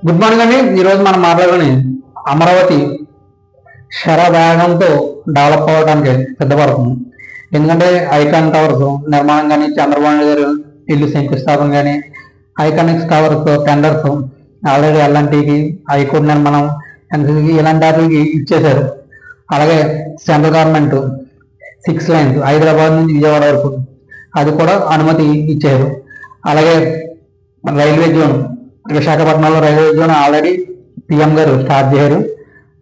Good morning అండి. ఈరోజు మనం మాట్లాడుకుని అమరావతి శరవేగంతో డెవలప్ అవ్వడానికి సిద్ధపడుతుంది. ఎందుకంటే ఐకాన్ టవర్స్ నిర్మాణం కానీ, చంద్రబాబు నాయుడు గారు ఇల్లు శంకుస్థాపన కానీ, ఐకానిక్స్ టవర్స్ టెండర్స్ ఆల్రెడీ ఎల్ఎన్టీకి, హైకోర్టు నిర్మాణం, ఎన్సీసీకి ఇలాంటి వాటికి ఇచ్చేశారు. అలాగే సెంట్రల్ గవర్నమెంట్ 6 లైన్స్ హైదరాబాద్ నుంచి విజయవాడ వరకు అది కూడా అనుమతి ఇచ్చారు. అలాగే రైల్వే జోన్ విశాఖపట్నంలో రైల్వే జోన్ ఆల్రెడీ పిఎం గారు స్టార్ట్ చేశారు.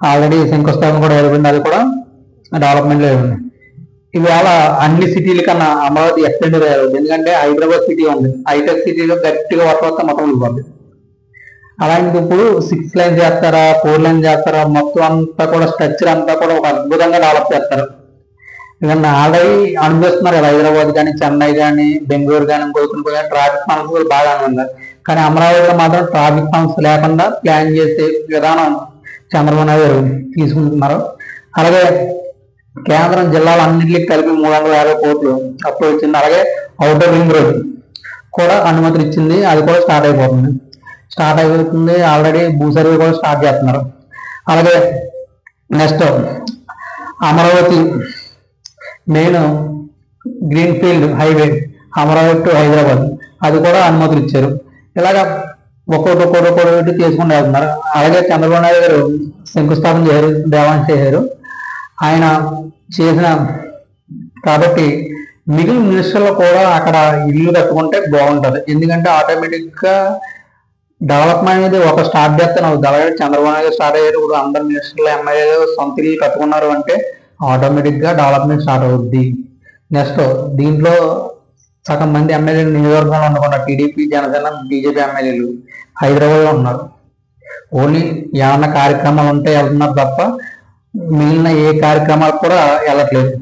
ఆల్రెడీ శంకుస్థాపన కూడా అయిపోయింది. అది కూడా డెవలప్మెంట్ లేదు. ఇవాళ అన్ని సిటీల కన్నా అమరావతి ఎక్స్టెండ్ అయ్యారు. ఎందుకంటే హైదరాబాద్ సిటీ ఉంది, హైటెక్ సిటీలో గట్టిగా వర్క్ వస్తే మొత్తం వెళ్ళిపోద్ది. అలాంటి ఇప్పుడు 6 లైన్స్ చేస్తారా, 4 లైన్స్ చేస్తారా, మొత్తం అంతా కూడా స్ట్రక్చర్ అంతా కూడా ఒక అద్భుతంగా డెవలప్ చేస్తారు. ఇవన్నీ ఆల్రెడీ అనుభవిస్తున్నారు కదా, హైదరాబాద్ కానీ, చెన్నై కానీ, బెంగళూరు కానీ, ఇంకొకటి ట్రాఫిక్ సమస్యలు బాగా ఉన్నారు. కానీ అమరావతిలో మాత్రం ట్రాఫిక్ సమస్య లేకుండా ప్లాన్ చేసే విధానం చంద్రబాబు నాయుడు గారు తీసుకుంటున్నారు. అలాగే కేంద్రం జిల్లాలన్నింటికి కలిపి 350 కోట్లు అప్పు వచ్చింది. అలాగే ఔటర్ రింగ్ రోడ్ కూడా అనుమతులు ఇచ్చింది. అది కూడా స్టార్ట్ అయిపోతుంది. ఆల్రెడీ భూ సర్వే కూడా స్టార్ట్ చేస్తున్నారు. అలాగే next Amaravati main green field highway Amaravati to Hyderabad అది కూడా అనుమతులు ఇచ్చారు. ఇలాగా ఒక్కొక్కటి తీసుకుంటూ వెళ్తున్నారు. అలాగే చంద్రబాబు నాయుడు గారు శంకుస్థాపన చేశారు, దేవాంశ చేశారు. ఆయన చేసిన కాబట్టి మిగిలిన మినిస్టర్లు కూడా అక్కడ ఇల్లు కట్టుకుంటే బాగుంటుంది. ఎందుకంటే ఆటోమేటిక్గా డెవలప్మెంట్ అనేది ఒక స్టార్ట్ చేస్తాను అవుతుంది. అలాగే చంద్రబాబు నాయుడు స్టార్ట్ అయ్యారు. ఇప్పుడు అందరు మినిస్టర్లు, ఎమ్మెల్యేలు సొంత ఇల్లు కట్టుకున్నారు అంటే ఆటోమేటిక్గా డెవలప్మెంట్ స్టార్ట్ అవుద్ది. నెక్స్ట్ దీంట్లో సగం మంది ఎమ్మెల్యేలు నియోజకవర్గంలో ఉండకుండా టీడీపీ, జనసేన, బీజేపీ ఎమ్మెల్యేలు హైదరాబాద్లో ఉన్నారు. ఓన్లీ ఏమన్నా కార్యక్రమాలు ఉంటే వెళ్తున్నారు తప్ప మిగిలిన ఏ కార్యక్రమాలు కూడా వెళ్ళట్లేదు.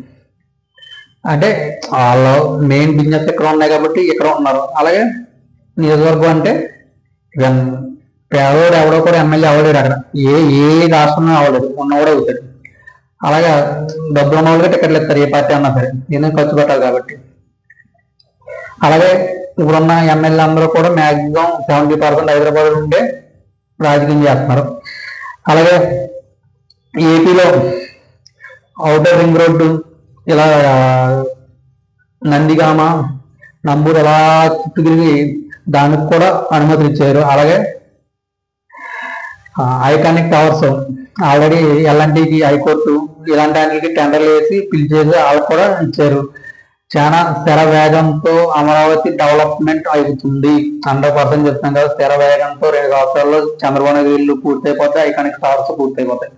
అంటే వాళ్ళు మెయిన్ బిజినెస్ ఇక్కడ ఉన్నాయి కాబట్టి ఇక్కడ ఉన్నారు. అలాగే నియోజకవర్గం అంటే పేదోడు ఎవడో కూడా ఎమ్మెల్యే అవ్వలేడు. అక్కడ ఏ రాష్ట్రంలో అవ్వలేడు, ఉన్నవాడే అవుతాడు. అలాగే డబ్బులు ఉన్న వాళ్ళకి టికెట్లు ఇస్తారు, ఏ పార్టీ అన్నా సరే, ఎందుకు ఖర్చు పెట్టాలి కాబట్టి. అలాగే ఇప్పుడున్న ఎమ్మెల్యే అందరూ కూడా మ్యాక్సిమం 70% హైదరాబాద్ ఉండే రాజకీయం చేస్తున్నారు. అలాగే ఏపీలో ఔటర్ రింగ్ రోడ్డు ఇలా నందిగామ, నంబూరు ఎలా చుట్టూ తిరిగి దానికి కూడా అనుమతులు ఇచ్చారు. అలాగే ఐకానిక్ టవర్స్ ఆల్రెడీ ఎల్ఎన్టీకి, హైకోర్టు ఇలాంటి వాటికి టెండర్లు వేసి పిలిచేసి వాళ్ళకు కూడా ఇచ్చారు. చాలా స్థిర వేగంతో అమరావతి డెవలప్మెంట్ అవుతుంది. 100% చెప్తున్నాం కదా, స్థిర వేగంతో 2 సంవత్సరాల్లో చంద్రబాబు నాయుడు ఇల్లు పూర్తయిపోతాయి, ఐకానిక్ టవర్స్ పూర్తయిపోతాయి.